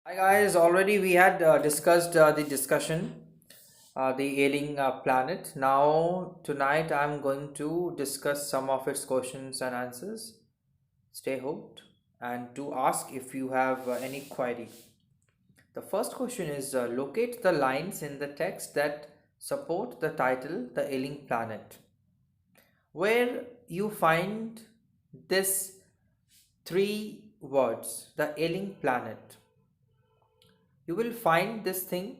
Hi guys, already we had discussed the discussion, the Ailing planet. Now tonight I'm going to discuss some of its questions and answers. Stay hooked and to ask if you have any query. The first question is locate the lines in the text that support the title The Ailing Planet. Where you find this three words, the Ailing Planet, you will find this thing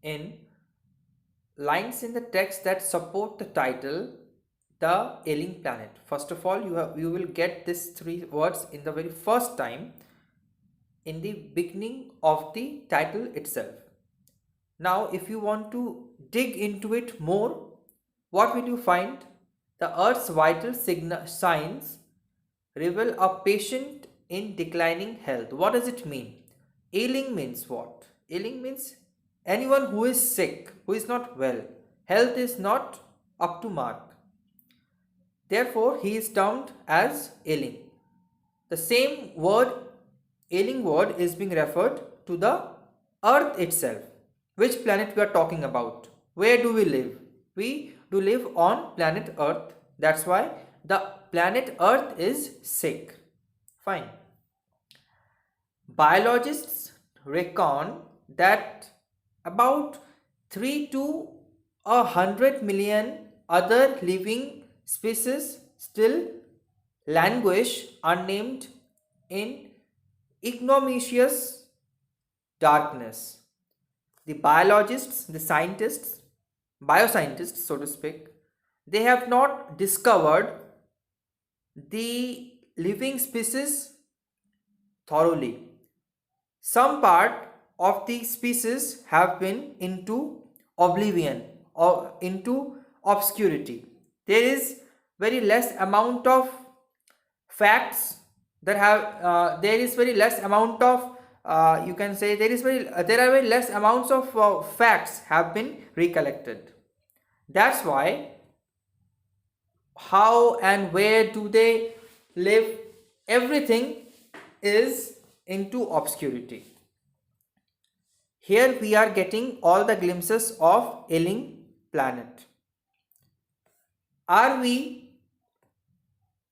in lines in the text that support the title The Ailing Planet. First of all, you will get these three words in the very first time in the beginning of the title itself. Now if you want to dig into it more, what will you find? The earth's vital signs reveal a patient in declining health. What does it mean? Ailing means what? Ailing means anyone who is sick, who is not well. Health is not up to mark. Therefore, he is termed as ailing. The same word, ailing word, is being referred to the earth itself. Which planet we are talking about? Where do we live? We do live on planet earth. That's why the planet earth is sick. Fine. Biologists reckon that about 3 to 100 million other living species still languish unnamed in ignominious darkness. The biologists, the scientists, bioscientists, so to speak, they have not discovered the living species thoroughly. Some part of the species have been into oblivion or into obscurity. There is very less amount of facts that have there is very less amount of you can say there are very less amounts of facts have been recollected. That's why how and where do they live, everything is into obscurity. Here we are getting all the glimpses of Ailing planet. Are we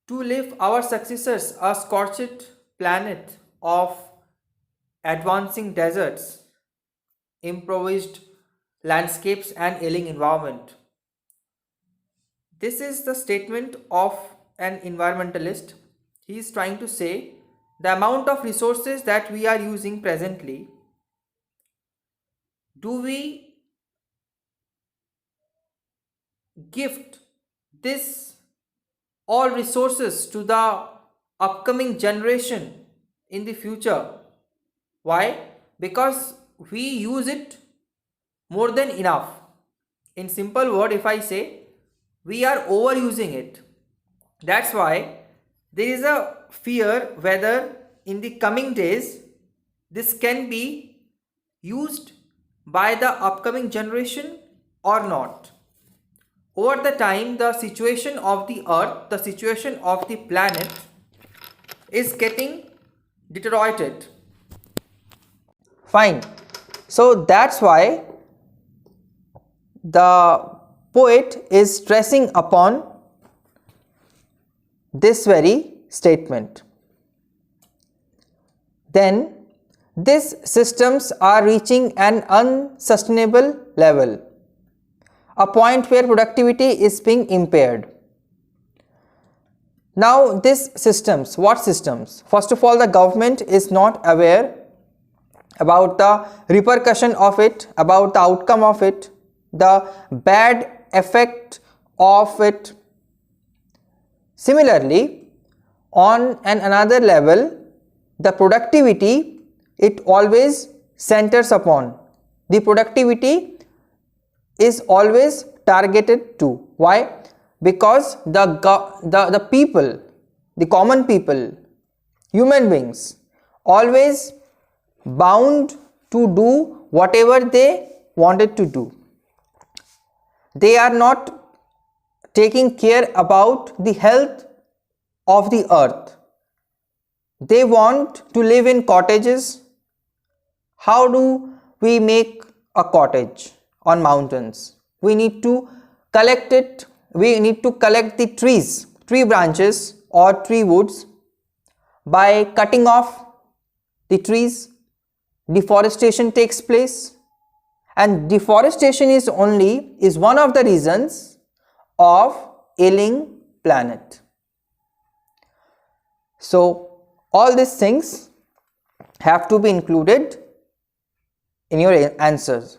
to leave our successors a scorched planet of advancing deserts, improvised landscapes and ailing environment? This is the statement of an environmentalist. He is trying to say the amount of resources that we are using presently, do we gift this all resources to the upcoming generation in the future? Why? Because we use it more than enough. In simple word, if I say, we are overusing it. That's why there is a fear whether in the coming days this can be used by the upcoming generation or not. Over the time, the situation of the earth, the situation of the planet is getting deteriorated. Fine. So that's why the poet is stressing upon this very statement. Then these systems are reaching an unsustainable level, a point where productivity is being impaired. Now these systems, what systems? First of all, the government is not aware about the repercussion of it, about the outcome of it, the bad effect of it. Similarly, on another level, the productivity, it always centers upon. The productivity is always targeted to. Why? Because the people, the common people, human beings, always bound to do whatever they wanted to do. They are not taking care about the health of the earth. They want to live in cottages, How do we make a cottage on mountains? We need to collect it. We need to collect the trees, tree branches or tree woods by cutting off the trees. Deforestation takes place, and deforestation is one of the reasons of ailing planet. So all these things have to be included in your answers.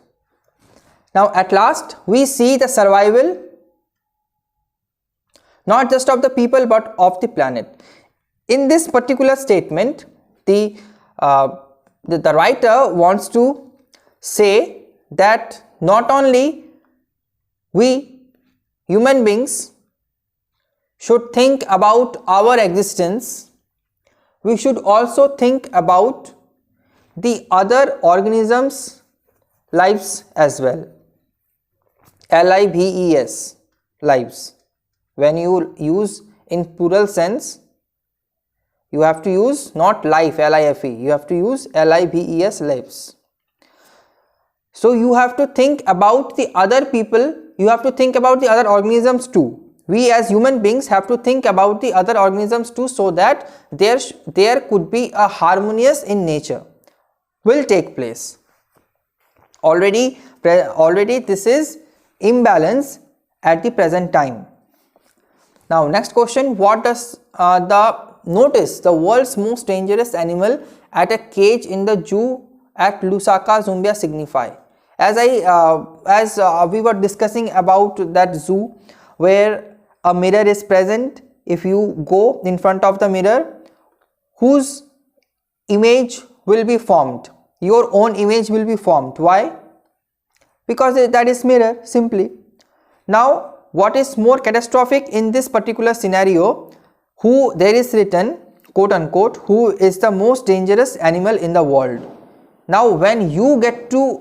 Now at last we see the survival not just of the people but of the planet. In this particular statement, the writer wants to say that not only we human beings should think about our existence, we should also think about the other organisms' lives as well. Lives, lives. When you use in plural sense, you have to use not life, life, you have to use lives, lives. So you have to think about the other people, you have to think about the other organisms too. We as human beings have to think about the other organisms too, so that there could be a harmonious in nature will take place. Already this is imbalance at the present time. Now next question, what does notice the world's most dangerous animal at a cage in the zoo at Lusaka, Zambia signify? As we were discussing about that zoo where a mirror is present, if you go in front of the mirror, whose image will be formed? Your own image will be formed. Why? Because that is mirror, simply. Now what is more catastrophic in this particular scenario? Who there is written, quote unquote, who is the most dangerous animal in the world. Now when you get to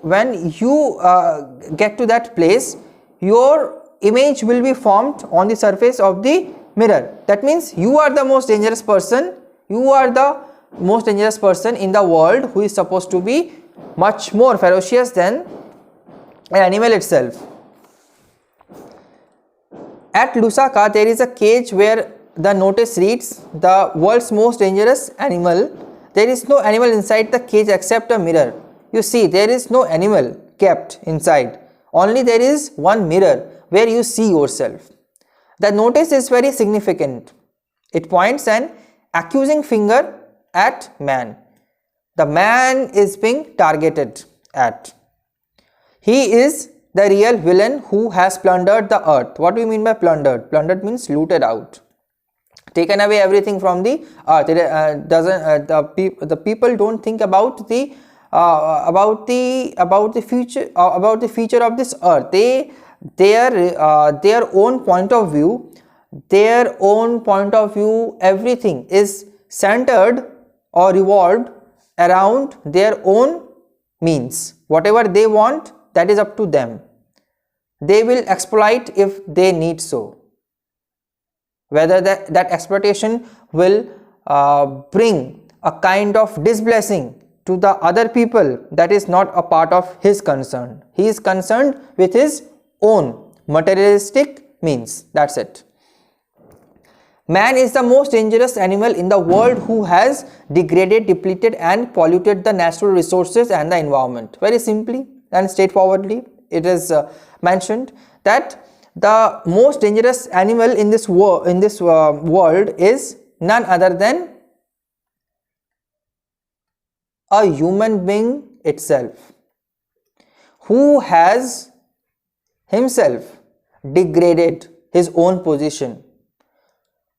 that place, your image will be formed on the surface of the mirror. That means you are the most dangerous person. You are the most dangerous person in the world, who is supposed to be much more ferocious than an animal itself. At Lusaka, there is a cage where the notice reads, the world's most dangerous animal. There is no animal inside the cage except a mirror. You see, there is no animal kept inside. Only there is one mirror where you see yourself. The notice is very significant. It points an accusing finger at man. The man is being targeted at. He is the real villain who has plundered the earth. What do you mean by plundered? Plundered means looted out, taken away everything from the earth. The people don't think about the future of this earth. Their own point of view, everything is centered or revolved around their own means. Whatever they want, that is up to them. They will exploit if they need so. Whether that exploitation will bring a kind of disblessing to the other people, that is not a part of his concern. He is concerned with his own materialistic means. That's it. Man is the most dangerous animal in the world who has degraded, depleted and polluted the natural resources and the environment. Very simply and straightforwardly, it is mentioned that the most dangerous animal in this world is none other than a human being itself, who has himself degraded his own position.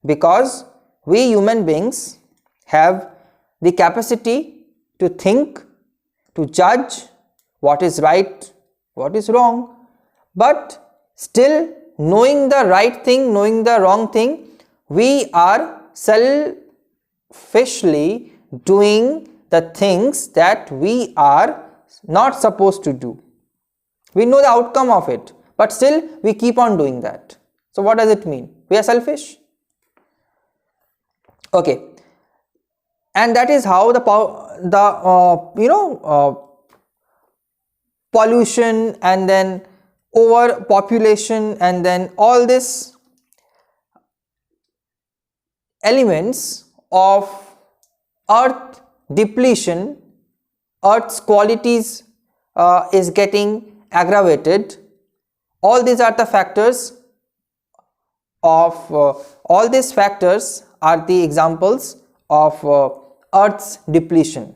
Because we human beings have the capacity to think, to judge what is right, what is wrong, but still, knowing the right thing, knowing the wrong thing, we are selfishly doing the things that we are not supposed to do. We know the outcome of it, but still we keep on doing that. So what does it mean? We are selfish. Okay, and that is how pollution, and then overpopulation, and then all these elements of earth depletion, earth's qualities is getting aggravated. All these are the factors of all these factors are the examples of earth's depletion.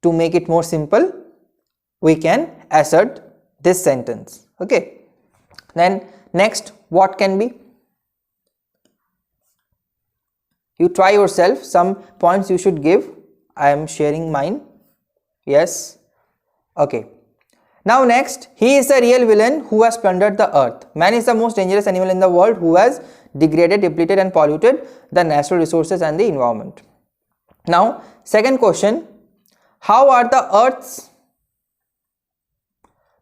To make it more simple, we can assert this sentence. Okay, then next, what can be? You try yourself, some points you should give. I am sharing mine. Yes. Okay. Now next, he is the real villain who has plundered the earth. Man is the most dangerous animal in the world who has degraded, depleted and polluted the natural resources and the environment. Now, second question, how are the earth's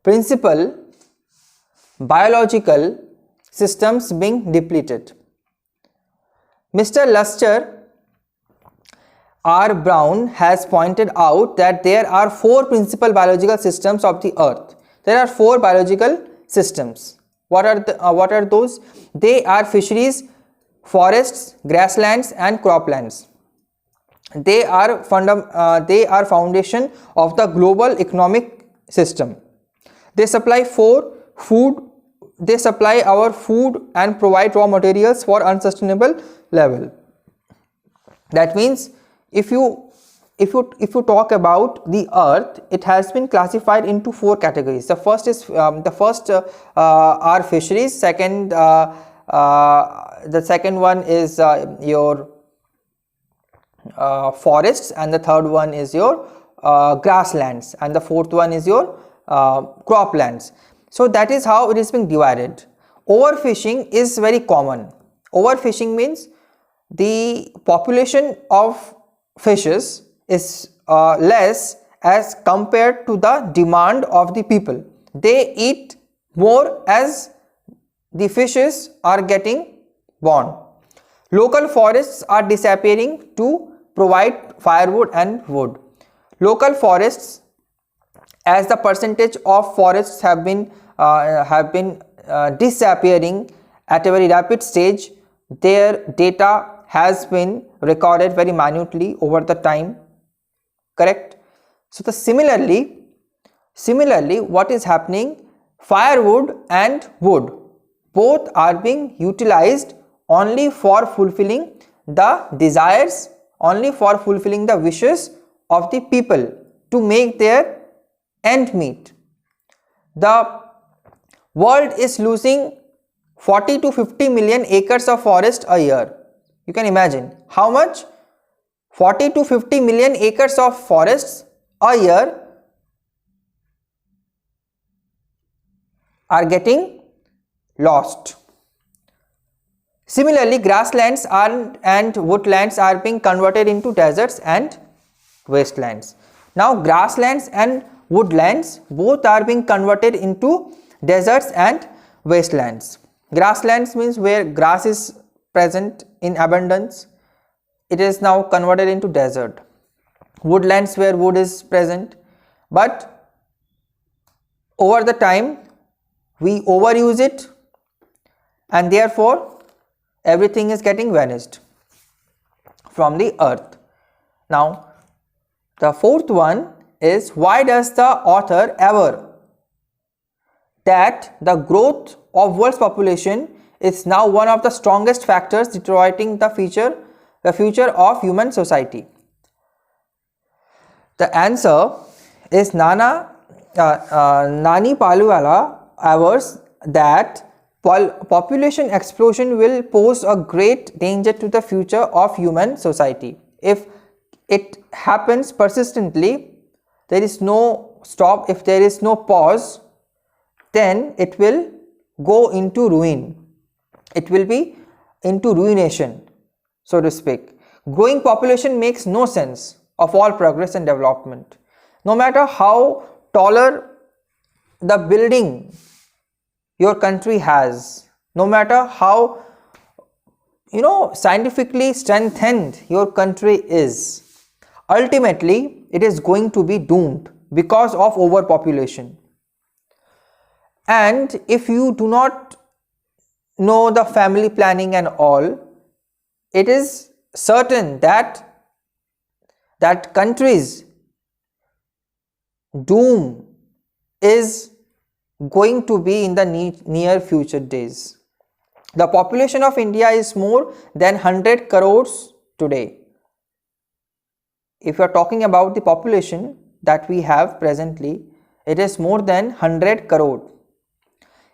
principal biological systems being depleted? Mr. Luster R. Brown has pointed out that there are four principal biological systems of the earth. There are four biological systems. What are those? They are fisheries, forests, grasslands and croplands. They are foundation of the global economic system. They supply They supply our food and provide raw materials for unsustainable level. That means if you talk about the earth, it has been classified into four categories. The first is are fisheries. Second, the second one is your forests, and the third one is your grasslands, and the fourth one is your croplands. So that is how it is being divided. Overfishing is very common. Overfishing means the population of fishes is less as compared to the demand of the people. They eat more as the fishes are getting born. Local forests are disappearing to provide firewood and wood. Local forests, as the percentage of forests have been disappearing at a very rapid stage, their data has been recorded very minutely over the time. Correct? So similarly what is happening, firewood and wood both are being utilized only for fulfilling the desires, only for fulfilling the wishes of the people to make their end meet. The world is losing 40 to 50 million acres of forest a year. You can imagine how much? 40 to 50 million acres of forests a year are getting lost. Similarly, grasslands and woodlands are being converted into deserts and wastelands. Now, grasslands and woodlands both are being converted into deserts and wastelands. Grasslands means where grass is present in abundance. It is now converted into desert. Woodlands where wood is present, but over the time we overuse it and therefore everything is getting vanished from the earth. Now the fourth one is, why does the author aver that the growth of world's population is now one of the strongest factors deteriorating the future of human society? The answer is Nani Palkhivala avers that population explosion will pose a great danger to the future of human society. If it happens persistently, there is no stop, if there is no pause, then it will go into ruin. It will be into ruination, so to speak. Growing population makes no sense of all progress and development. No matter how taller the building your country has, no matter how scientifically strengthened your country is, ultimately it is going to be doomed because of overpopulation. And if you do not know the family planning and all, it is certain that countries' doom is going to be in the near future days. The population of India is more than 100 crores today. If you are talking about the population that we have presently, it is more than 100 crore.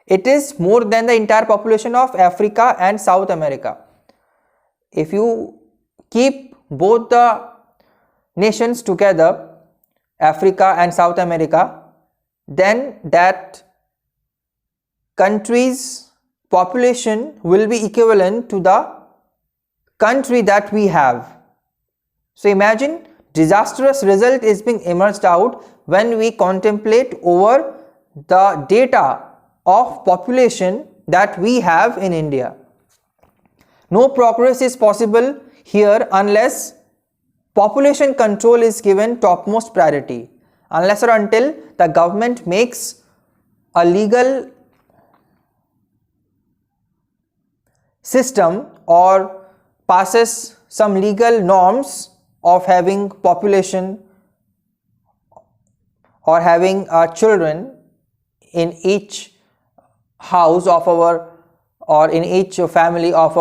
It is more than the entire population of Africa and South America. If you keep both the nations together, Africa and South America, then that country's population will be equivalent to the country that we have. So imagine, disastrous result is being emerged out when we contemplate over the data of population that we have in India. No progress is possible here unless population control is given topmost priority, unless or until the government makes a legal system or passes some legal norms of having population or having children in each house of our, or in each family of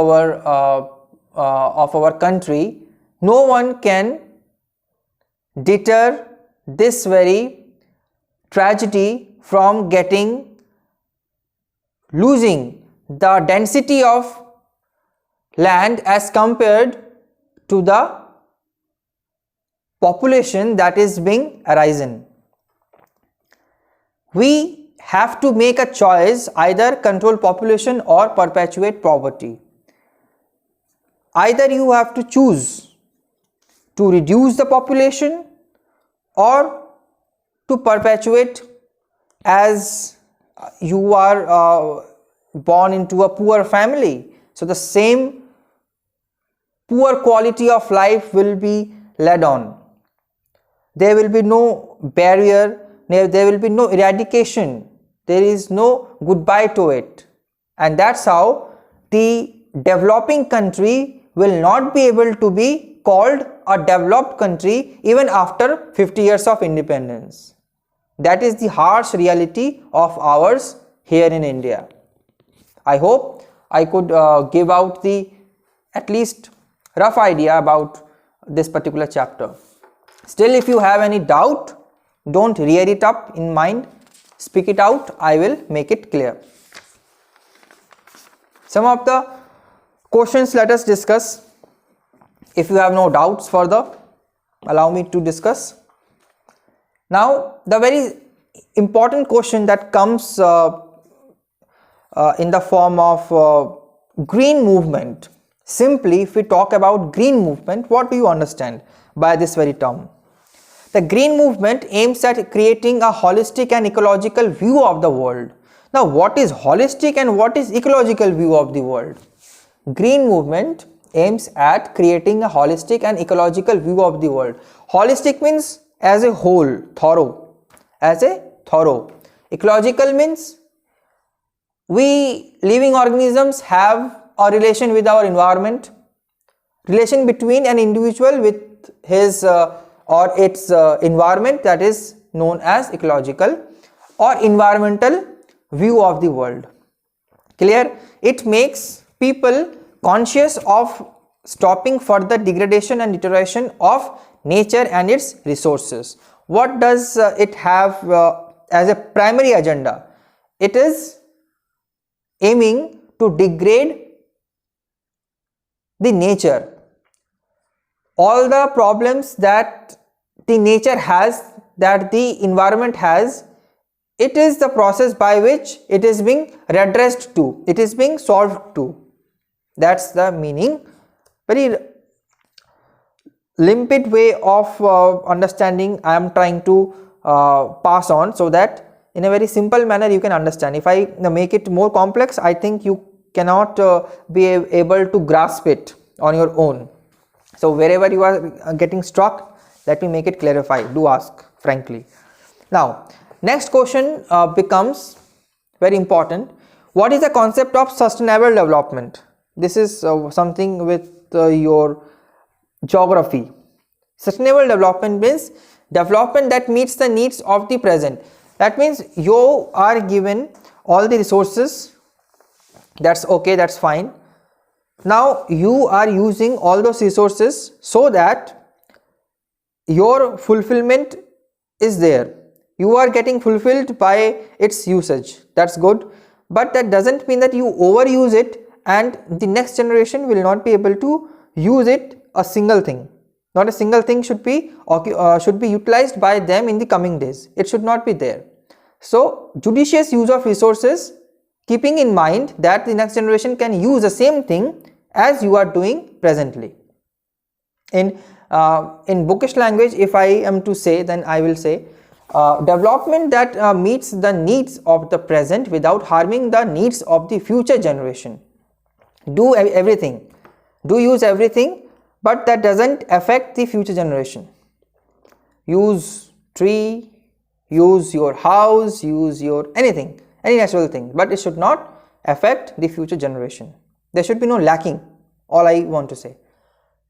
our country. No one can deter this very tragedy from losing the density of land as compared to the population that is being arisen. We have to make a choice, either control population or perpetuate poverty. Either you have to choose to reduce the population or to perpetuate, as you are born into a poor family. So the same poor quality of life will be led on. There will be no barrier, there will be no eradication, there is no goodbye to it. And that's how the developing country will not be able to be called a developed country even after 50 years of independence. That is the harsh reality of ours here in India. I hope I could give out the at least rough idea about this particular chapter. Still, if you have any doubt, don't rear it up in mind, speak it out, I will make it clear. Some of the questions let us discuss. If you have no doubts further, allow me to discuss. Now, the very important question that comes in the form of green movement. Simply, if we talk about green movement, what do you understand by this very term? The green movement aims at creating a holistic and ecological view of the world. Now, what is holistic and what is ecological view of the world? Green movement aims at creating a holistic and ecological view of the world. Holistic means as a whole, thorough, as a thorough. Ecological means we living organisms have a relation with our environment, relation between an individual with his or its environment, that is known as ecological or environmental view of the world. Clear? It makes people conscious of stopping further degradation and deterioration of nature and its resources. What does it have as a primary agenda? It is aiming to degrade the nature. All the problems that the nature has, that the environment has, it is the process by which it is being redressed to, it is being solved to. That's the meaning. Very limpid way of understanding I am trying to pass on, so that in a very simple manner you can understand. If I make it more complex, I think you cannot be able to grasp it on your own. So wherever you are getting struck, let me make it clarify. Do ask frankly. Now, next question becomes very important. What is the concept of sustainable development? This is something with your geography. Sustainable development means development that meets the needs of the present. That means you are given all the resources, that's okay, that's fine. Now you are using all those resources so that your fulfillment is there. You are getting fulfilled by its usage, that's good, but that doesn't mean that you overuse it and the next generation will not be able to use it a single thing. Not a single thing should be utilized by them in the coming days. It should not be there. So judicious use of resources, keeping in mind that the next generation can use the same thing as you are doing presently. In bookish language, if I am to say, then I will say development that meets the needs of the present without harming the needs of the future generation. Do everything, do use everything, but that doesn't affect the future generation. Use tree, use your house, use your anything, any natural thing, but it should not affect the future generation. There should be no lacking, all I want to say.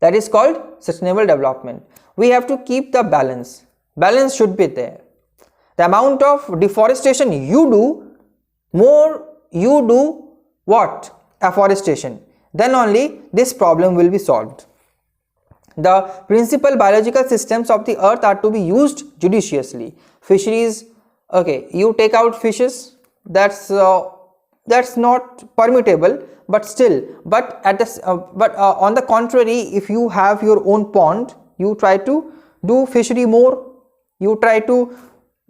That is called sustainable development. We have to keep the balance. Balance should be there. The amount of deforestation you do, more you do what? Afforestation. Then only this problem will be solved. The principal biological systems of the earth are to be used judiciously. Fisheries, okay, you take out fishes, that's not permittable, but still, but at this on the contrary, if you have your own pond, you try to do fishery more, you try to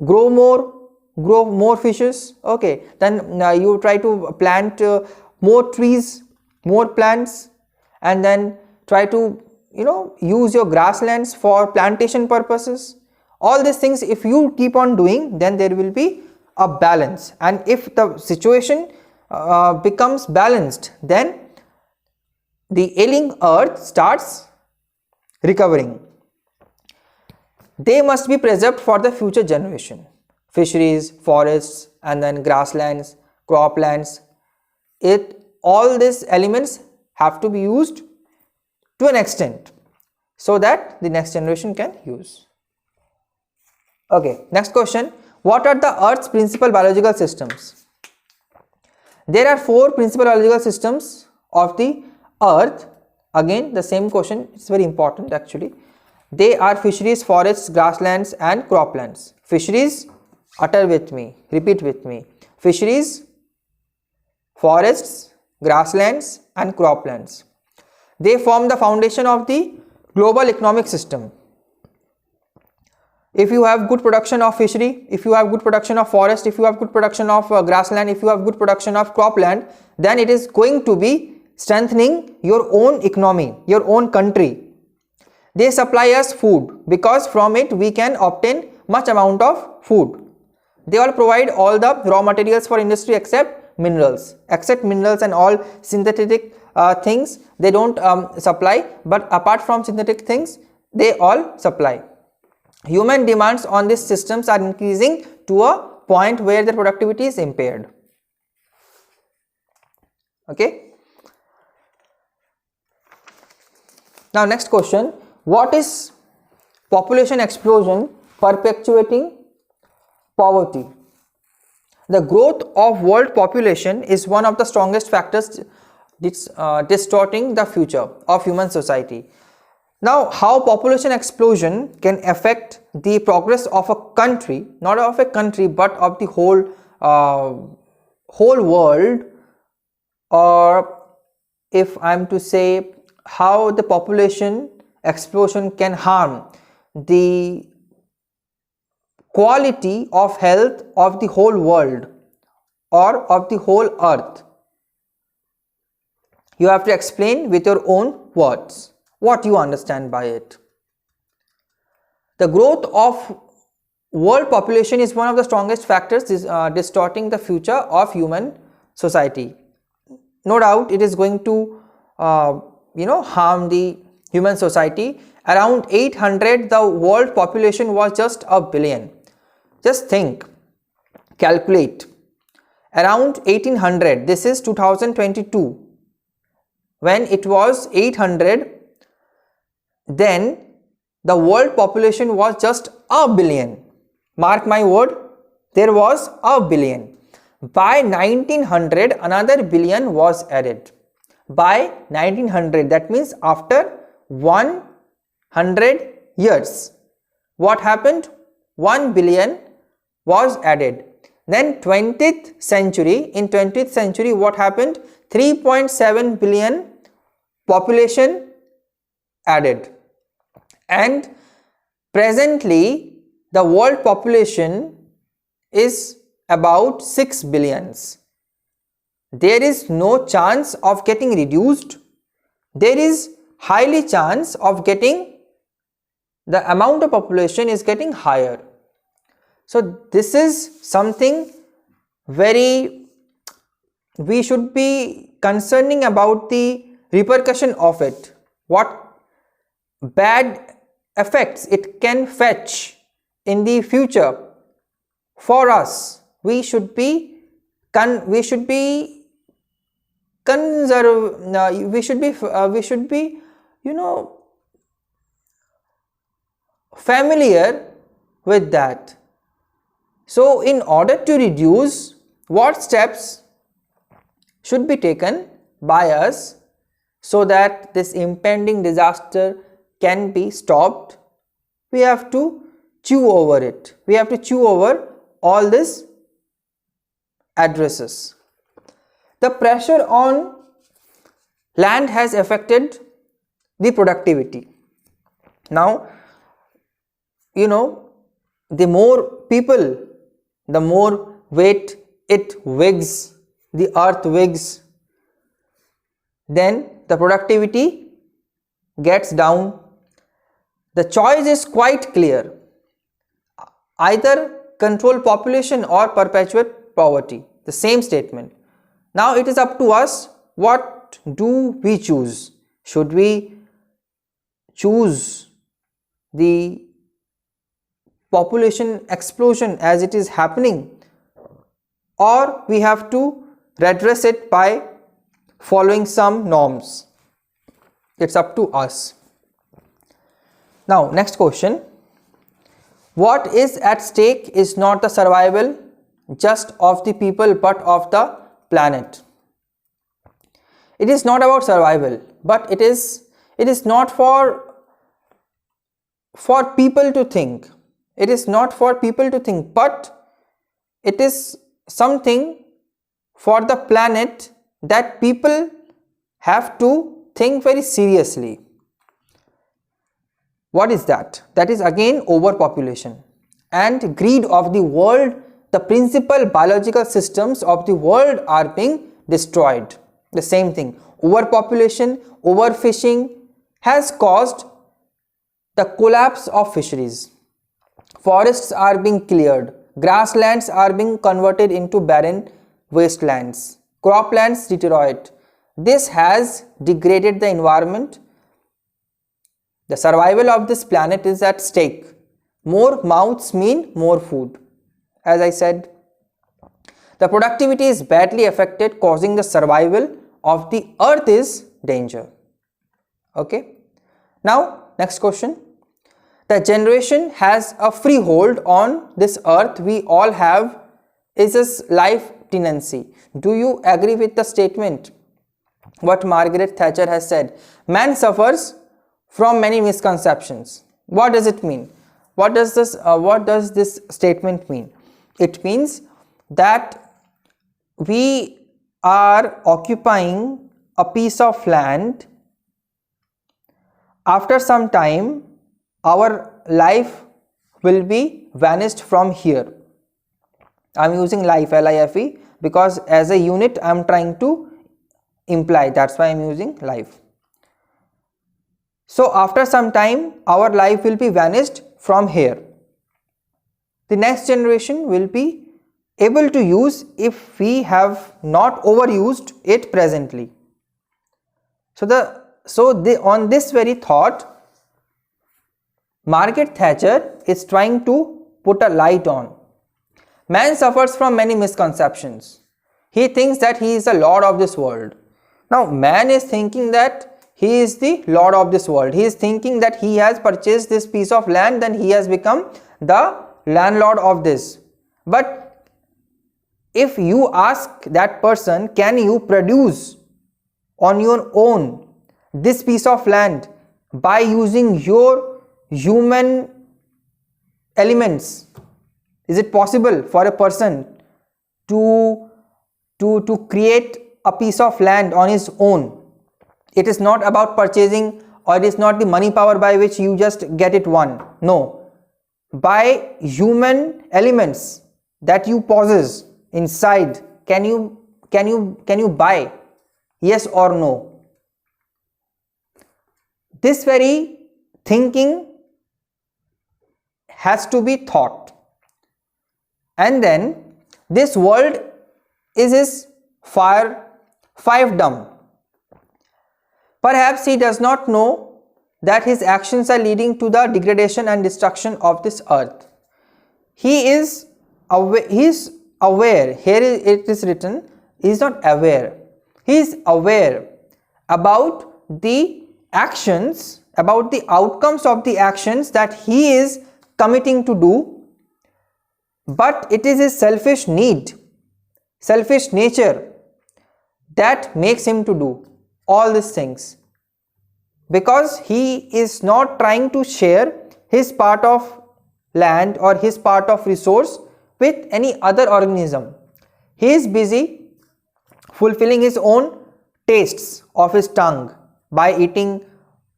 grow more fishes, okay, then you try to plant more trees, more plants, and then try to use your grasslands for plantation purposes. All these things if you keep on doing, then there will be a balance, and if the situation becomes balanced, then the ailing earth starts recovering. They must be preserved for the future generation. Fisheries, forests, and then grasslands, croplands, all these elements have to be used to an extent so that the next generation can use. Okay, next question. What are the earth's principal biological systems? There are 4 principal biological systems of the earth. Again, the same question, it's very important actually. They are fisheries, forests, grasslands, and croplands. Fisheries, utter with me, repeat with me. Fisheries, forests, grasslands, and croplands. They form the foundation of the global economic system. If you have good production of fishery, if you have good production of forest, if you have good production of grassland, if you have good production of cropland, then it is going to be strengthening your own economy, your own country. They supply us food because from it we can obtain much amount of food. They all provide all the raw materials for industry except minerals and all synthetic things they don't supply, but apart from synthetic things they all supply. Human demands on these systems are increasing to a point where their productivity is impaired. Okay. Now next question. What is population explosion perpetuating poverty? The growth of world population is one of the strongest factors distorting the future of human society. Now, how population explosion can affect the progress of a country, not of a country but of the whole world, or if I am to say how the population explosion can harm the quality of health of the whole world or of the whole earth. You have to explain with your own words what you understand by it. The growth of world population is one of the strongest factors distorting the future of human society. No doubt it is going to harm the human society. Around 800 the world population was just a billion. Just think, calculate. Around 1800, this is 2022, when it was 800, then the world population was just a billion. Mark my word, there was a billion. By 1900, another billion was added. By 1900, that means after 100 years, what happened? 1 billion was added. Then 20th century, in 20th century, what happened? 3.7 billion population added. And presently, the world population is about 6 billions. There is no chance of getting reduced. There is highly chance of getting, the amount of population is getting higher. So this is something very, we should be concerning about the repercussion of it. What bad effects it can fetch in the future for us. We should be familiar with that. So in order to reduce, what steps should be taken by us so that this impending disaster can be stopped? We have to chew over it. We have to chew over all these addresses. The pressure on land has affected the productivity. Now, the more people, the more weight it wigs, the earth wigs, then the productivity gets down. The choice is quite clear: either control population or perpetuate poverty. The same statement. Now it is up to us. What do we choose? Should we choose the population explosion as it is happening, or we have to redress it by following some norms? It's up to us. Now, next question. What is at stake is not the survival just of the people but of the planet. It is not about survival, but it is not for people to think. It is not for people to think, but it is something for the planet that people have to think very seriously. What is that? That is again overpopulation and greed of the world. The principal biological systems of the world are being destroyed. The same thing. Overpopulation, overfishing has caused the collapse of fisheries. Forests are being cleared. Grasslands are being converted into barren wastelands. Croplands deteriorate. This has degraded the environment. The survival of this planet is at stake. More mouths mean more food. As I said, the productivity is badly affected, causing the survival of the earth is danger. Okay. Now, next question. The generation has a free hold on this earth we all have is its life tenancy. Do you agree with the statement what Margaret Thatcher has said? Man suffers from many misconceptions. What does it mean? What does this statement mean? It means that we are occupying a piece of land. After some time, our life will be vanished from here. I am using life, L-I-F-E, because as a unit I am trying to imply, that's why I am using life. So after some time our life will be vanished from here. The next generation will be able to use if we have not overused it presently. On this very thought, Margaret Thatcher is trying to put a light on. Man suffers from many misconceptions. He thinks that he is the lord of this world. Now, man is thinking that he is the lord of this world. He is thinking that he has purchased this piece of land, then he has become the landlord of this. But if you ask that person, can you produce on your own this piece of land by using your human elements? Is it possible for a person to create a piece of land on his own? It is not about purchasing, or it is not the money power by which you just get it one. No, by human elements that you possess inside, can you buy? Yes or no? This very thinking has to be thought. And then this world is his fiefdom. Perhaps he does not know that his actions are leading to the degradation and destruction of this earth. He is aware. Here it is written, he is not aware. He is aware about the actions, about the outcomes of the actions that he is committing to do, but it is his selfish need, selfish nature that makes him to do all these things, because he is not trying to share his part of land or his part of resource with any other organism. He is busy fulfilling his own tastes of his tongue by eating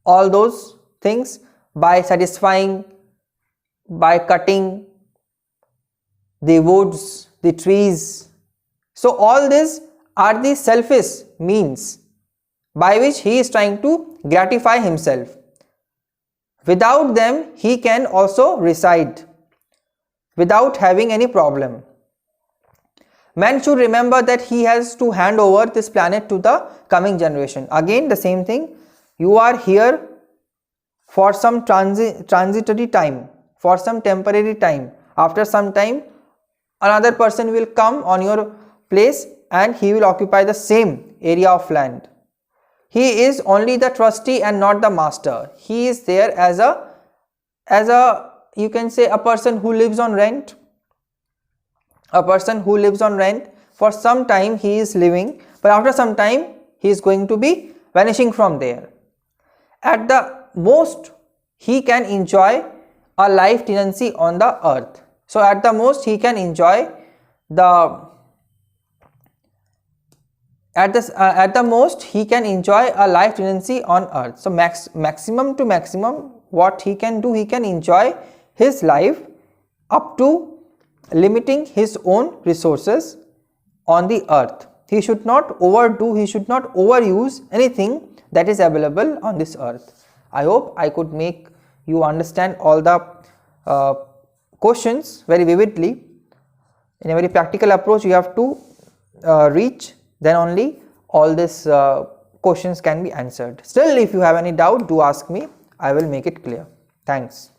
all those things, by satisfying, by cutting the woods, the trees. So all these are the selfish means by which he is trying to gratify himself. Without them, he can also reside without having any problem. Man should remember that he has to hand over this planet to the coming generation. Again, the same thing. You are here for some transitory time, for some temporary time. After some time, another person will come on your place and he will occupy the same area of land. He is only the trustee and not the master. He is there as a you can say a person who lives on rent. A person who lives on rent, for some time he is living, but after some time he is going to be vanishing from there. At the most, he can enjoy a life tenancy on the earth. So at the most he can enjoy at the most he can enjoy a life tenancy on earth. So maximum to maximum what he can do, he can enjoy his life up to limiting his own resources on the earth. He should not overdo, he should not overuse anything that is available on this earth. I hope I could make you understand all the questions very vividly. In a very practical approach, you have to reach, then only all these questions can be answered. Still, if you have any doubt, do ask me. I will make it clear. Thanks.